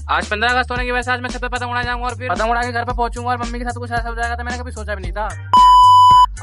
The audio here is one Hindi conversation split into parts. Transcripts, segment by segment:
आज 15 अगस्त होने की वजह से आज मैं छत पे पतंग उड़ाने जाऊंगा और फिर पतंग उड़ा के घर पे पहुंचूंगा और मम्मी के साथ कुछ ऐसा हो जाएगा तो मैंने कभी सोचा भी नहीं था।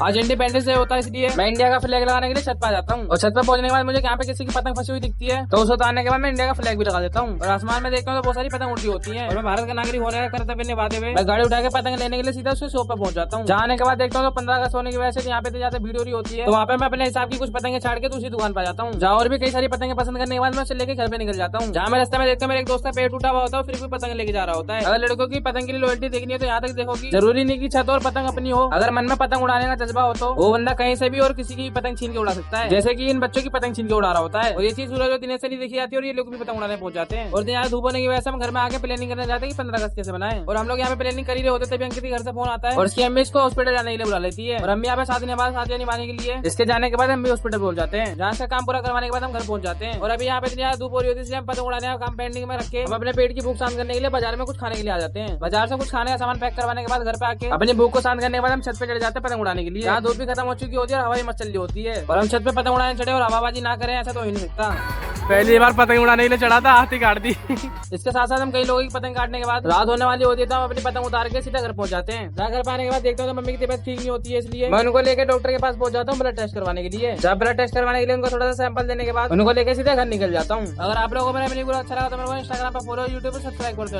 आज इंडिपेंडेंस डे होता है इसलिए मैं इंडिया का फ्लैग लगाने के लिए छत पे आ जाता हूँ और छत पे पहुंचने के बाद मुझे यहाँ पे किसी की पतंग फंसी हुई दिखती है तो उसे उतारने के बाद मैं इंडिया का फ्लैग भी लगा देता हूँ और आसमान में देखता हूँ तो बहुत सारी पतंग उड़ती होती है और मैं भारत का नागरिक होने का कर्तव्य निभाते हुए मैं गाड़ी उठा के पतंग लेने के लिए सीधा उसके शॉप पे पहुंच जाता हूँ। जाने के बाद देखता हूँ तो 15 अगस्त होने की वजह से यहाँ पे जाते भीड़ हो रही होती है तो वहाँ पे मैं अपने हिसाब की कुछ पतंगे छाड़ के दूसरी दुकान पर जाता हूँ जहाँ और भी कई सारी पतंगे पसंद करने के बाद मैं उसे लेकर घर पे निकल जाता हूँ। जहाँ मैं रास्ते में देखता हूँ मेरे एक दोस्त का पेट टूटा हुआ होता है फिर भी पतंग लेके जा रहा होता है। अगर लड़कों की पतंग के लिए लॉयल्टी देखनी है तो यहाँ तक देखोगी जरूरी नहीं की छत और पतंग अपनी हो, अगर मन में पतंग उड़ाने का जज्बा हो तो वो बंदा कहीं से भी और किसी की पतंग छीन के उड़ा सकता है, जैसे कि इन बच्चों की पतंग छीन के उड़ा रहा होता है। और ये चीज सूरज और दिनेश से नहीं देखी जाती है और ये लोग भी पतंग उड़ाने पहुंच जाते हैं। और यहाँ धूप होने की वजह से हम घर में आके प्लानिंग करने जाते हैं कि 15 अगस्त कैसे बनाए और हम लोग यहाँ पे प्लानिंग कर ही रहे होते तभी अंकित के घर से फोन आता है और उसकी अम्मी इसको हॉस्पिटल जाने के लिए बुला लेती है और हम यहाँ पे शादी निभाने के लिए इसके जाने के बाद हम भी हॉस्पिटल पहुंच जाते हैं जहाँ से काम पूरा करवाने के बाद हम घर पहुंच जाते हैं। और अभी यहाँ पे इतनी धूप हो रही होती है इसलिए हम पतंग उड़ाने का काम पेंडिंग में रखे हम अपने पेट की भूख शांत करने के लिए बाजार में कुछ खाने के लिए आ जाते हैं। बाजार से कुछ खाने का सामान पैक करवाने के बाद घर पे आके अपनी भूख को शांत करने के बाद हम छत पे चढ़ जाते हैं पतंग उड़ाने के लिए। यहाँ धूप भी खत्म हो चुकी होती है और हवा मच चल रही होती है और हम छत पे पतंग उड़ाने चढ़े और हवाबाजी ना करें ऐसा तो हो ही नहीं सकता। पहली बार पतंग उड़ाने के लिए चढ़ा था, हाथ ही काट दी। इसके साथ साथ हम कई लोगों की पतंग काटने के बाद रात होने वाली होती है तो हम अपनी पतंग उतार के सीधा घर पहुंच जाते हैं। जहाँ घर पाने के बाद देखते हैं तो मम्मी की तबीयत ठीक नहीं होती है इसलिए मैं उनको लेकर डॉक्टर के पास पहुंच जाता हूँ ब्लड टेस्ट करवाने के लिए। जब ब्लड टेस्ट करवाने के लिए उनको थोड़ा सा सैंपल देने के बाद उनको लेकर सीधा घर निकल जाता हूँ। अगर आप लोगों को मेरा वीडियो अच्छा लगा तो मेरे को इंस्टाग्राम पर फॉलो, यूट्यूब पर सब्सक्राइब कर दो।